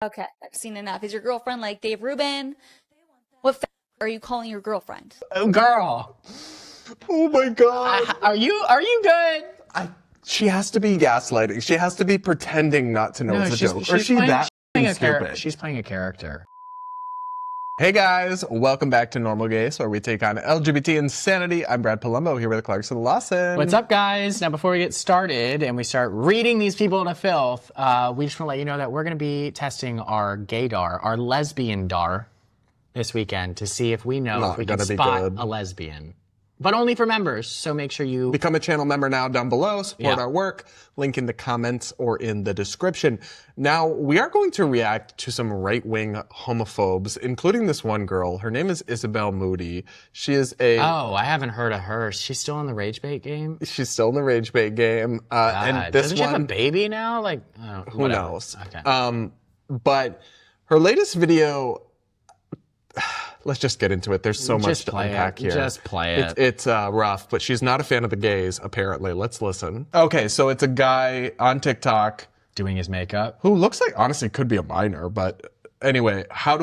Okay, I've seen enough. Is your girlfriend like Dave Rubin? What are you calling your girlfriend? Oh, girl. Oh my God. Are you good? She has to be gaslighting. She has to be pretending not to know it's a joke. Or is she that stupid? She's playing a character. Hey guys, welcome back to Normal Gays, where we take on LGBT insanity. I'm Brad Polumbo here with Clarkson Lawson. What's up, guys? Now, before we get started and we start reading these people into filth, we just want to let you know that we're going to be testing our gaydar, our lesbian dar, this weekend to see if we know if we can spot a lesbian. But only for members, so make sure you become a channel member now down below, support our work, link in the comments or in the description. Now, we are going to react to some right-wing homophobes, including this one girl. Her name is Isabella Moody. She is a... Oh, I haven't heard of her. She's still in the rage bait game? She's still in the rage bait game. And this doesn't she have a baby now? Like, oh, who knows? Okay. But her latest video... Let's just get into it. There's so much to unpack here. Just play it. It's rough, but she's not a fan of the gays, apparently. Let's listen. Okay, so it's a guy on TikTok doing his makeup, who looks like, honestly, could be a minor. But anyway, how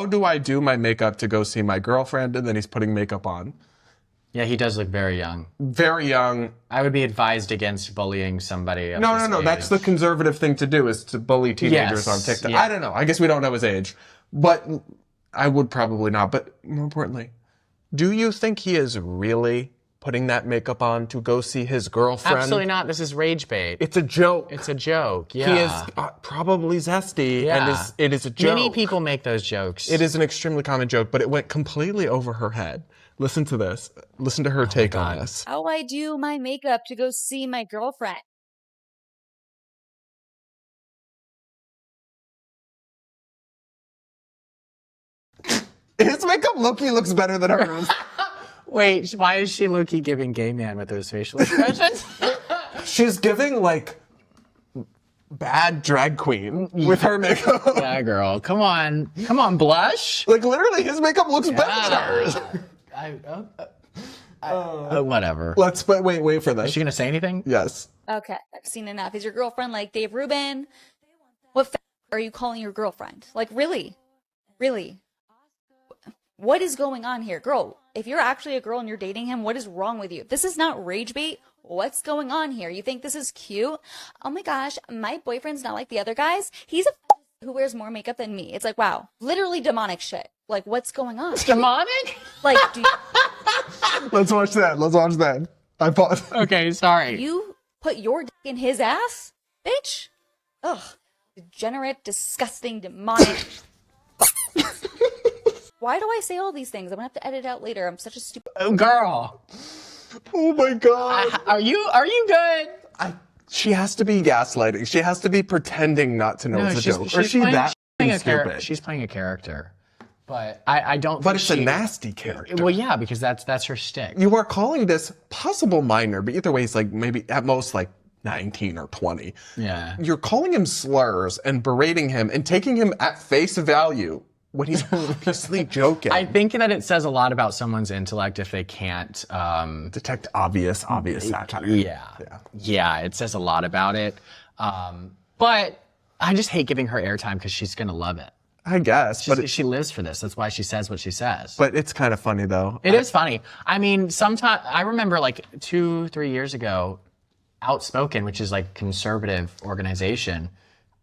do I do my makeup to go see my girlfriend? And then he's putting makeup on. Yeah, he does look very young. Very young. I would be advised against bullying somebody. No. That's the conservative thing to do, is to bully teenagers on TikTok. Yeah. I don't know. I guess we don't know his age, but I would probably not. But more importantly, do you think he is really putting that makeup on to go see his girlfriend? Absolutely not. This is rage bait. It's a joke. It's a joke. Yeah. He is probably zesty, and it is a joke. Many people make those jokes. It is an extremely common joke, but it went completely over her head. Listen to this. Listen to her take on this. How I do my makeup to go see my girlfriend. His makeup looks better than hers. Wait, why is she low-key giving gay man with those facial expressions? She's giving, like, bad drag queen with her makeup. Yeah, girl. Come on. Come on, blush. Like, literally, his makeup looks better than hers. Whatever. Let's wait for this. Is she going to say anything? Yes. Okay, I've seen enough. Is your girlfriend like Dave Rubin? What are you calling your girlfriend? Like, really? Really? What is going on here? Girl, if you're actually a girl and you're dating him, what is wrong with you? If this is not rage bait, what's going on here? You think this is cute? Oh my gosh, my boyfriend's not like the other guys. He's a who wears more makeup than me. It's like, wow, literally demonic shit. Like, what's going on? Demonic? Like, Let's watch that. Let's watch that. I paused. Okay, sorry. You put your dick in his ass? Bitch? Ugh. Degenerate, disgusting, demonic. Why do I say all these things? I'm gonna have to edit it out later. I'm such a stupid... Oh, girl. Oh my God. Are you good? She has to be gaslighting. She has to be pretending not to know it's a joke. Or is she that stupid? She's playing a character. But I don't But it's a nasty character. Well, yeah, because that's her shtick. You are calling this possible minor, but either way, it's like maybe at most like 19 or 20. Yeah. You're calling him slurs and berating him and taking him at face value when he's obviously joking. I think that it says a lot about someone's intellect if they can't detect obvious satire. Yeah, it says a lot about it. But I just hate giving her airtime because she's gonna love it. I guess, but she lives for this. That's why she says what she says. But it's kind of funny though. It is funny. I mean, sometimes I remember like 2-3 years ago, Outspoken, which is like conservative organization,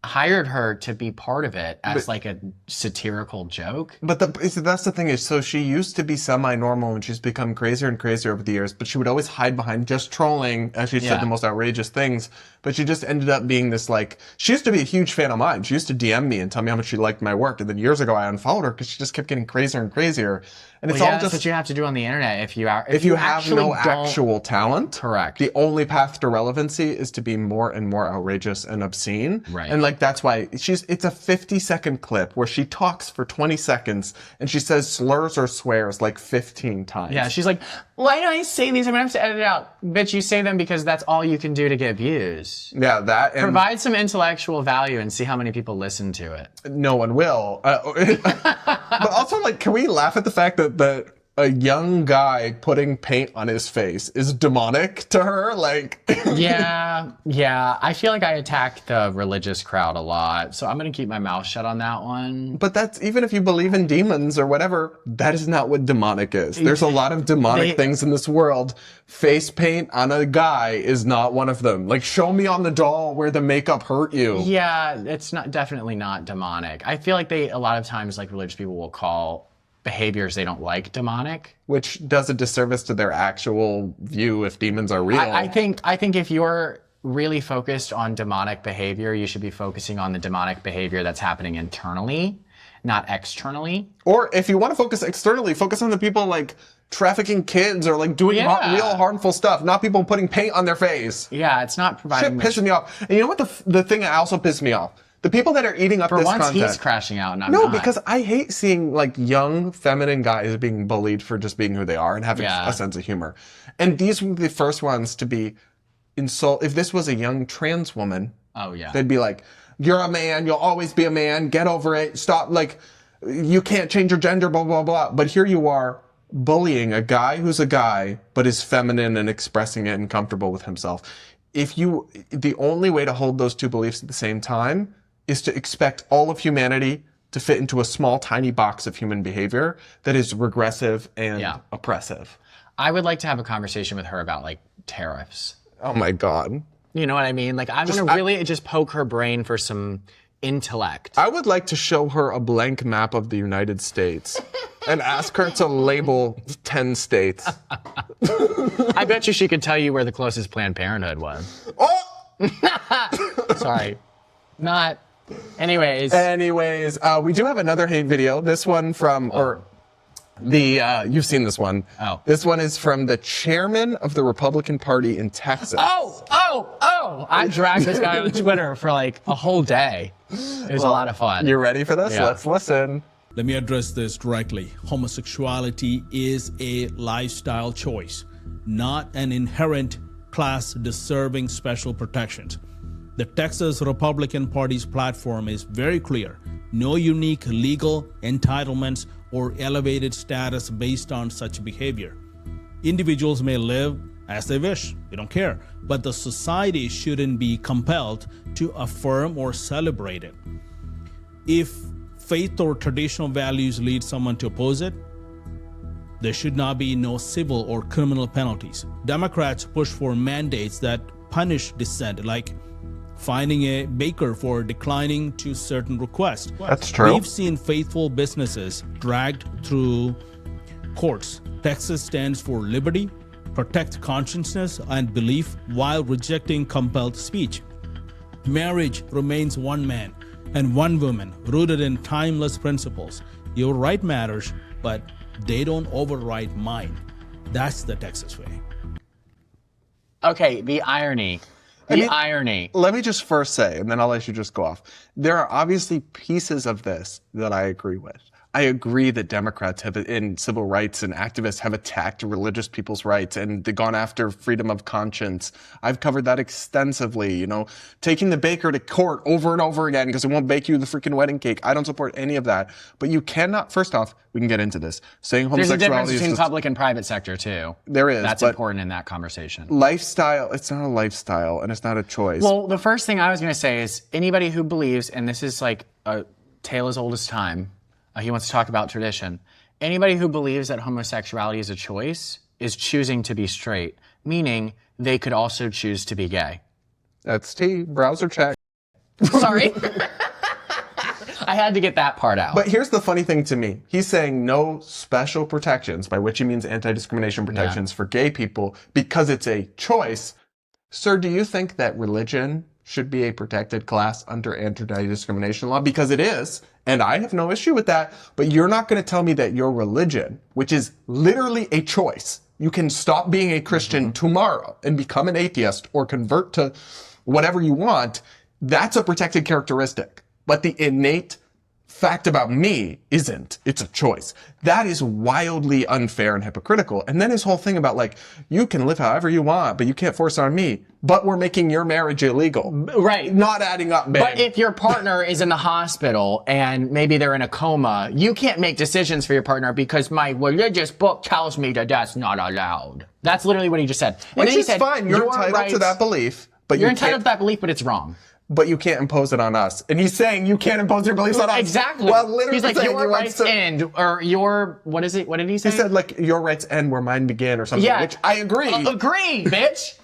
hired her to be part of it as like a satirical joke. But that's the thing is, so she used to be semi-normal and she's become crazier and crazier over the years, but she would always hide behind just trolling, as she said the most outrageous things. But she just ended up being this like, she used to be a huge fan of mine. She used to DM me and tell me how much she liked my work. And then years ago I unfollowed her because she just kept getting crazier and crazier. And it's all just that's what you have to do on the internet if you have no actual talent. Correct. The only path to relevancy is to be more and more outrageous and obscene. Right. And like that's why it's a 50-second clip where she talks for 20 seconds and she says slurs or swears like 15 times. Yeah, she's like, why do I say these? I'm gonna have to edit it out. Bitch, you say them because that's all you can do to get views. Yeah, that. And provide some intellectual value and see how many people listen to it. No one will. But also, like, can we laugh at the fact that a young guy putting paint on his face is demonic to her. Like, yeah. I feel like I attack the religious crowd a lot, so I'm gonna keep my mouth shut on that one. But that's, even if you believe in demons or whatever, that is not what demonic is. There's a lot of demonic things in this world. Face paint on a guy is not one of them. Like, show me on the doll where the makeup hurt you. Yeah, it's definitely not demonic. I feel like a lot of times, like, religious people will call behaviors they don't like demonic, which does a disservice to their actual view if demons are real. I think if you're really focused on demonic behavior, you should be focusing on the demonic behavior that's happening internally, not externally. Or if you want to focus externally, focus on the people like trafficking kids or like doing real harmful stuff, not people putting paint on their face. Yeah, it's not providing. Shit pissing me off. And you know what the thing that also pissed me off? The people that are eating up this content. For once, he's crashing out, and I'm not. No, because I hate seeing like young, feminine guys being bullied for just being who they are and having a sense of humor. And these were the first ones to be if this was a young trans woman, they'd be like, "You're a man. You'll always be a man. Get over it. Stop. Like, you can't change your gender. Blah blah blah." But here you are bullying a guy who's a guy but is feminine and expressing it and comfortable with himself. The only way to hold those two beliefs at the same time is to expect all of humanity to fit into a small, tiny box of human behavior that is regressive and oppressive. I would like to have a conversation with her about, like, tariffs. Oh my God. You know what I mean? Like, I'm going to really just poke her brain for some intellect. I would like to show her a blank map of the United States and ask her to label 10 states. I bet you she could tell you where the closest Planned Parenthood was. Oh! Sorry. Not... Anyways, we do have another hate video. This one from, you've seen this one. Oh. This one is from the chairman of the Republican Party in Texas. Oh! I dragged this guy on Twitter for like a whole day. It was a lot of fun. You ready for this? Yeah. Let's listen. Let me address this directly. Homosexuality is a lifestyle choice, not an inherent class deserving special protections. The Texas Republican Party's platform is very clear. No unique legal entitlements or elevated status based on such behavior. Individuals may live as they wish, we don't care, but the society shouldn't be compelled to affirm or celebrate it. If faith or traditional values lead someone to oppose it, there should not be no civil or criminal penalties. Democrats push for mandates that punish dissent, like fining a baker for declining to certain requests. That's true. We've seen faithful businesses dragged through courts. Texas stands for liberty, protect consciousness and belief while rejecting compelled speech. Marriage remains one man and one woman, rooted in timeless principles. Your right matters, but they don't override mine. That's the Texas way. Okay, the irony. Irony. Let me just first say, and then I'll let you just go off. There are obviously pieces of this that I agree with. I agree that Democrats in civil rights and activists have attacked religious people's rights and they've gone after freedom of conscience. I've covered that extensively, taking the baker to court over and over again because it won't bake you the freaking wedding cake. I don't support any of that. But you cannot, first off, we can get into this. Saying homosexuality There's a difference between public and private sector too. There is. That's important in that conversation. Lifestyle, it's not a lifestyle and it's not a choice. Well, the first thing I was going to say is anybody who believes, and this is like a tale as old as time, he wants to talk about tradition. Anybody who believes that homosexuality is a choice is choosing to be straight, meaning they could also choose to be gay. That's T. Browser check. Sorry. I had to get that part out. But here's the funny thing to me. He's saying no special protections, by which he means anti-discrimination protections for gay people because it's a choice. Sir, do you think that religion should be a protected class under anti-discrimination law? Because it is, and I have no issue with that, but you're not going to tell me that your religion, which is literally a choice, you can stop being a Christian tomorrow and become an atheist or convert to whatever you want, that's a protected characteristic. But the innate fact about me isn't. It's a choice. That is wildly unfair and hypocritical. And then his whole thing about like, you can live however you want, but you can't force it on me. But we're making your marriage illegal. Right. Not adding up, babe. But if your partner is in the hospital and maybe they're in a coma, you can't make decisions for your partner because my religious book tells me that that's not allowed. That's literally what he just said. And Which then he is said, fine. You're your entitled to that belief. But You're you entitled can't, to that belief, but it's wrong. but you can't impose it on us. And he's saying you can't impose your beliefs on us. Exactly. Well, literally he's like, saying your he wants rights to- end, or your, what is it? What did he say? He said like, your rights end where mine begin or something, Yeah. which I agree. Agree, bitch.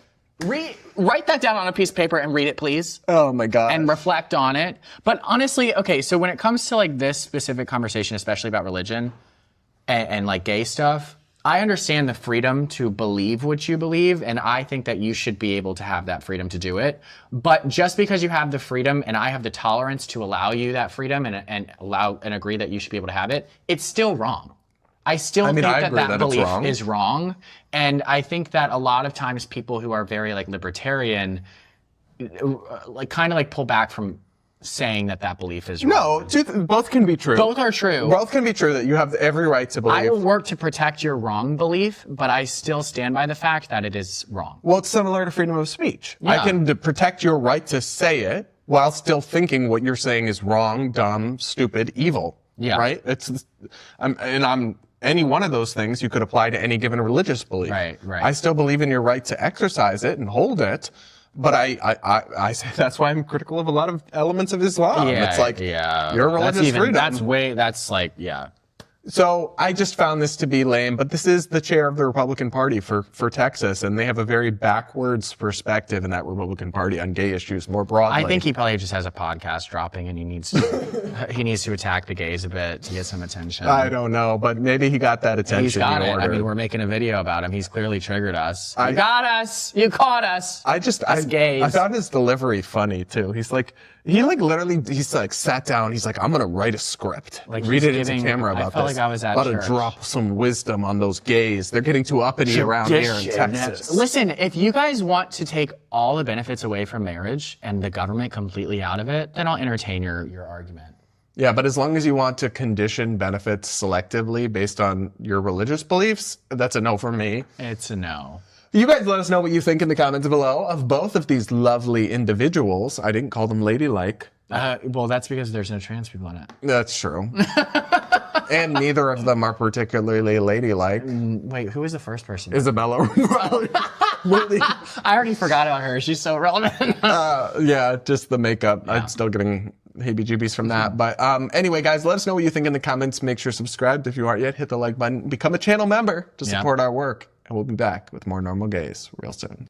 Write that down on a piece of paper and read it, please. Oh my God. And reflect on it. But honestly, okay, so when it comes to like this specific conversation, especially about religion and like gay stuff, I understand the freedom to believe what you believe, and I think that you should be able to have that freedom to do it. But just because you have the freedom and I have the tolerance to allow you that freedom and allow and agree that you should be able to have it, it's still wrong. I still think I that agree that that it's belief wrong. is wrong. And I think that a lot of times people who are very like libertarian, like kind of like pull back from saying that that belief is wrong. No, both can be true. Both are true. Both can be true that you have every right to believe. I will work to protect your wrong belief, but I still stand by the fact that it is wrong. Well, it's similar to freedom of speech. Yeah. I can protect your right to say it while still thinking what you're saying is wrong, dumb, stupid, evil. Yeah. Right? I'm any one of those things you could apply to any given religious belief. Right. I still believe in your right to exercise it and hold it. But I say that's why I'm critical of a lot of elements of Islam. It's like, your religious freedom. That's like, yeah. So I just found this to be lame, but this is the chair of the Republican Party for Texas, and they have a very backwards perspective in that Republican Party on gay issues more broadly. I think he probably just has a podcast dropping and he needs to attack the gays a bit to get some attention. I don't know, but maybe he got that attention. He's got in it. order. I mean, we're making a video about him. He's clearly triggered us. I You got us. You caught us. I gays. found his delivery funny too. He's like sat down. He's like, I'm gonna write a script, Like, read he's it into giving- camera I about felt this. like I was at about church. to drop some wisdom on those gays. They're getting too uppity around here in Texas. Listen, if you guys want to take all the benefits away from marriage and the government completely out of it, then I'll entertain your argument. Yeah, but as long as you want to condition benefits selectively based on your religious beliefs, that's a no for me. It's a no. You guys let us know what you think in the comments below of both of these lovely individuals. I didn't call them ladylike. Well, that's because there's no trans people in it. That's true. And neither of them are particularly ladylike. Wait, who was the first person? Isabella Moody. I already forgot about her. She's so relevant. Yeah, just the makeup. I'm still getting heebie-jeebies from that. But anyway, guys, let us know what you think in the comments. Make sure subscribed if you aren't yet. Hit the like button. Become a channel member to support our work. And we'll be back with more Normal Gays real soon.